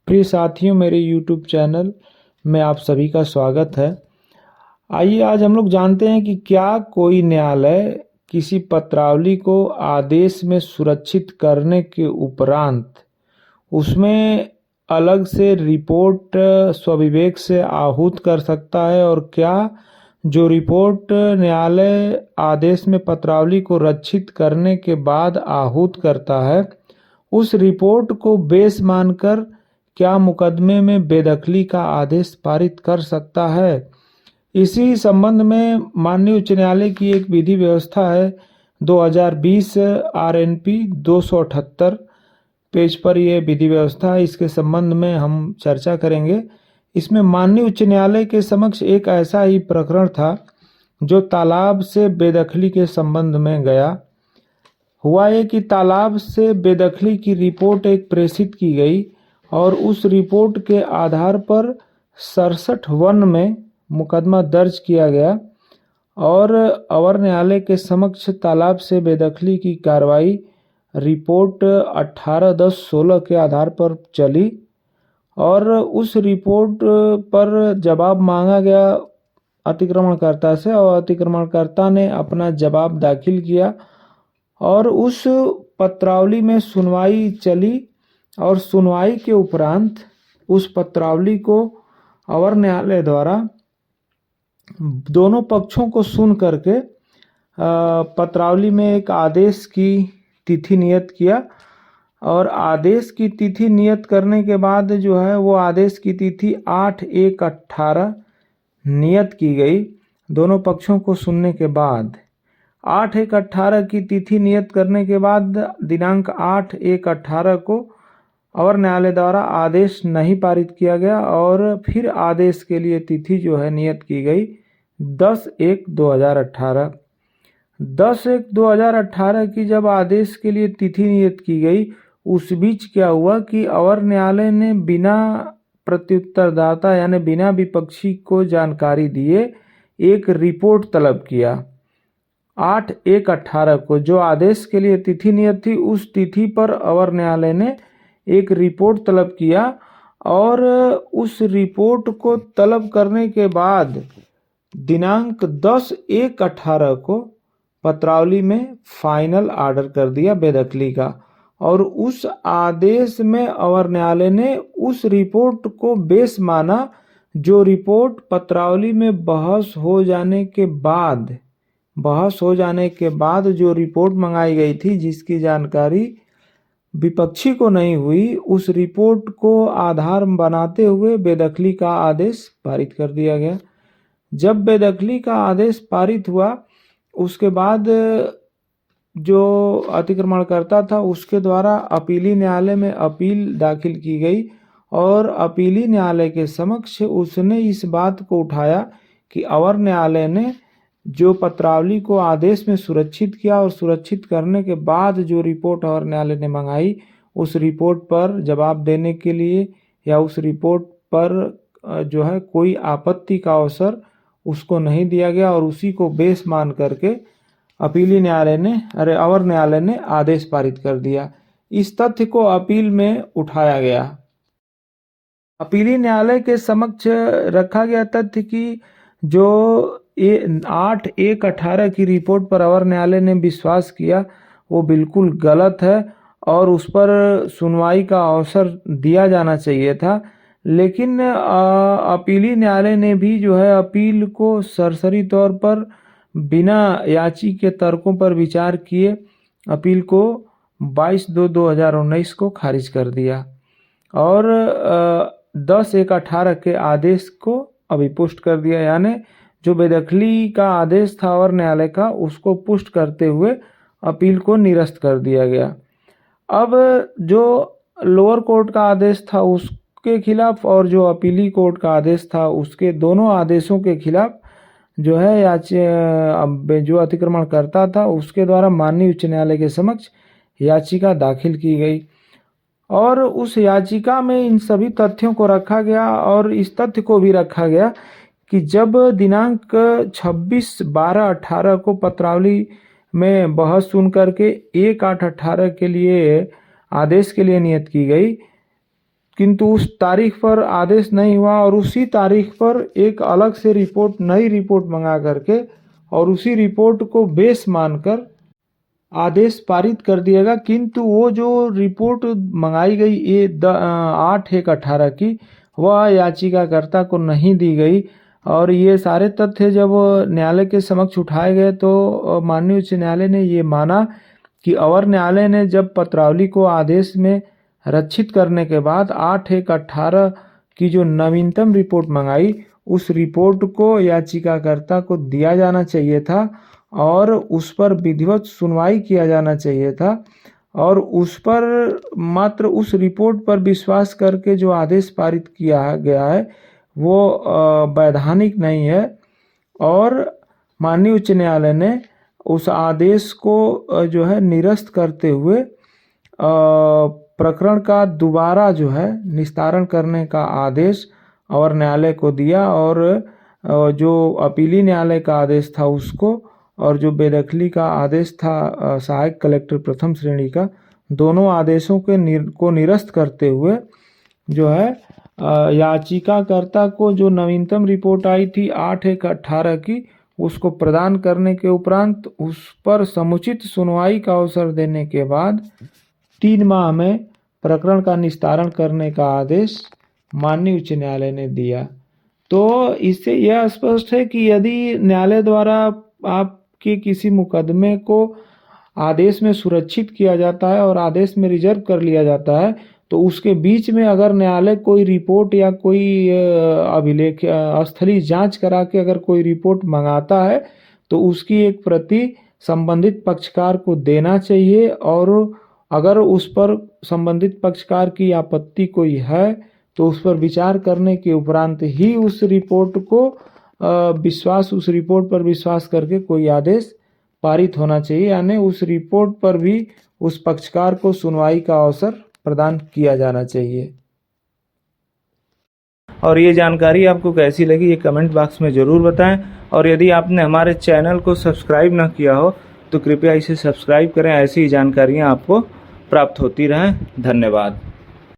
प्रिय साथियों, मेरे YouTube चैनल में आप सभी का स्वागत है। आइए आज हम लोग जानते हैं कि क्या कोई न्यायालय किसी पत्रावली को आदेश में सुरक्षित करने के उपरांत उसमें अलग से रिपोर्ट स्वविवेक से आहूत कर सकता है, और क्या जो रिपोर्ट न्यायालय आदेश में पत्रावली को रक्षित करने के बाद आहूत करता है, उस रिपोर्ट को बेस मानकर क्या मुकदमे में बेदखली का आदेश पारित कर सकता है। इसी संबंध में माननीय उच्च न्यायालय की एक विधि व्यवस्था है 2020 RNP 278 पेज पर यह विधि व्यवस्था है। इसके संबंध में हम चर्चा करेंगे। इसमें माननीय उच्च न्यायालय के समक्ष एक ऐसा ही प्रकरण था जो तालाब से बेदखली के संबंध में गया। हुआ ये कि तालाब से बेदखली की रिपोर्ट एक प्रेषित की गई और उस रिपोर्ट के आधार पर 67(1) में मुकदमा दर्ज किया गया और अवर न्यायालय के समक्ष तालाब से बेदखली की कार्रवाई रिपोर्ट 18/10/16 के आधार पर चली और उस रिपोर्ट पर जवाब मांगा गया अतिक्रमणकर्ता से, और अतिक्रमणकर्ता ने अपना जवाब दाखिल किया और उस पत्रावली में सुनवाई चली और सुनवाई के उपरांत उस पत्रावली को अवर न्यायालय द्वारा दोनों पक्षों को सुन करके पत्रावली में एक आदेश की तिथि नियत किया और आदेश की तिथि नियत करने के बाद जो है वो आदेश की तिथि 8/1/18 नियत की गई। दोनों पक्षों को सुनने के बाद 8/1/18 की तिथि नियत करने के बाद दिनांक 8/1/18 को अवर न्यायालय द्वारा आदेश नहीं पारित किया गया और फिर आदेश के लिए तिथि जो है नियत की गई 10/1/2018। 10/1/2018 की जब आदेश के लिए तिथि नियत की गई, उस बीच क्या हुआ कि अवर न्यायालय ने बिना प्रत्युत्तरदाता यानी बिना विपक्षी को जानकारी दिए एक रिपोर्ट तलब किया। 8/1/18 को जो आदेश के लिए तिथि नियत थी, उस तिथि पर अवर न्यायालय ने एक रिपोर्ट तलब किया और उस रिपोर्ट को तलब करने के बाद दिनांक 10/1/18 को पत्रावली में फाइनल ऑर्डर कर दिया बेदखली का। और उस आदेश में अवर न्यायालय ने उस रिपोर्ट को बेस माना जो रिपोर्ट पत्रावली में बहस हो जाने के बाद जो रिपोर्ट मंगाई गई थी, जिसकी जानकारी विपक्षी को नहीं हुई, उस रिपोर्ट को आधार बनाते हुए बेदखली का आदेश पारित कर दिया गया। जब बेदखली का आदेश पारित हुआ, उसके बाद जो अतिक्रमणकर्ता था उसके द्वारा अपीली न्यायालय में अपील दाखिल की गई और अपीली न्यायालय के समक्ष उसने इस बात को उठाया कि अवर न्यायालय ने जो पत्रावली को आदेश में सुरक्षित किया और सुरक्षित करने के बाद जो रिपोर्ट अवर न्यायालय ने मंगाई, उस रिपोर्ट पर जवाब देने के लिए या उस रिपोर्ट पर जो है कोई आपत्ति का अवसर उसको नहीं दिया गया और उसी को बेस मान करके अवर न्यायालय ने आदेश पारित कर दिया। इस तथ्य को अपील में उठाया गया। अपीली न्यायालय के समक्ष रखा गया तथ्य कि जो 8/1/18 की रिपोर्ट पर अवर न्यायालय ने विश्वास किया वो बिल्कुल गलत है और उस पर सुनवाई का अवसर दिया जाना चाहिए था। लेकिन अपीली न्यायालय ने भी जो है अपील को सरसरी तौर पर बिना याची के तर्कों पर विचार किए अपील को 22/2/2019 को खारिज कर दिया और 10/1/18 के आदेश को अभिपुष्ट कर दिया। यानी जो बेदखली का आदेश था अवर न्यायालय का, उसको पुष्ट करते हुए अपील को निरस्त कर दिया गया। अब जो लोअर कोर्ट का आदेश था उसके खिलाफ और जो अपीली कोर्ट का आदेश था, उसके दोनों आदेशों के खिलाफ जो है जो अतिक्रमण करता था उसके द्वारा माननीय उच्च न्यायालय के समक्ष याचिका दाखिल की गई और उस याचिका में इन सभी तथ्यों को रखा गया और इस तथ्य को भी रखा गया कि जब दिनांक 26/12/18 को पत्रावली में बहस सुन करके 1/8/18 के लिए आदेश के लिए नियत की गई, किंतु उस तारीख पर आदेश नहीं हुआ और उसी तारीख पर एक अलग से रिपोर्ट, नई रिपोर्ट मंगा करके और उसी रिपोर्ट को बेस मानकर आदेश पारित कर दिएगा। किंतु वो जो रिपोर्ट मंगाई गई ये 8/1/18 की, वह याचिकाकर्ता को नहीं दी गई। और ये सारे तथ्य जब न्यायालय के समक्ष उठाए गए तो माननीय उच्च न्यायालय ने ये माना कि अवर न्यायालय ने जब पत्रावली को आदेश में रक्षित करने के बाद 8/1/18 की जो नवीनतम रिपोर्ट मंगाई, उस रिपोर्ट को याचिकाकर्ता को दिया जाना चाहिए था और उस पर विधिवत सुनवाई किया जाना चाहिए था। और उस पर मात्र उस रिपोर्ट पर विश्वास करके जो आदेश पारित किया गया है वो वैधानिक नहीं है। और माननीय उच्च न्यायालय ने उस आदेश को जो है निरस्त करते हुए प्रकरण का दोबारा जो है निस्तारण करने का आदेश और न्यायालय को दिया। और जो अपीली न्यायालय का आदेश था उसको और जो बेदखली का आदेश था सहायक कलेक्टर प्रथम श्रेणी का, दोनों आदेशों को निरस्त करते हुए जो है याचिकाकर्ता को जो नवीनतम रिपोर्ट आई थी 8/1/18 की, उसको प्रदान करने के उपरांत उस पर समुचित सुनवाई का अवसर देने के बाद 3 माह में प्रकरण का निस्तारण करने का आदेश माननीय उच्च न्यायालय ने दिया। तो इससे यह स्पष्ट है कि यदि न्यायालय द्वारा आपके किसी मुकदमे को आदेश में सुरक्षित किया जाता है और आदेश में रिजर्व कर लिया जाता है, तो उसके बीच में अगर न्यायालय कोई रिपोर्ट या कोई अभिलेख स्थलीय जांच करा के अगर कोई रिपोर्ट मंगाता है तो उसकी एक प्रति संबंधित पक्षकार को देना चाहिए। और अगर उस पर संबंधित पक्षकार की आपत्ति कोई है तो उस पर विचार करने के उपरांत ही उस रिपोर्ट पर विश्वास करके कोई आदेश पारित होना चाहिए, यानी उस रिपोर्ट पर भी उस पक्षकार को सुनवाई का अवसर प्रदान किया जाना चाहिए। और ये जानकारी आपको कैसी लगी ये कमेंट बॉक्स में ज़रूर बताएं। और यदि आपने हमारे चैनल को सब्सक्राइब न किया हो तो कृपया इसे सब्सक्राइब करें, ऐसी जानकारियाँ आपको प्राप्त होती रहें। धन्यवाद।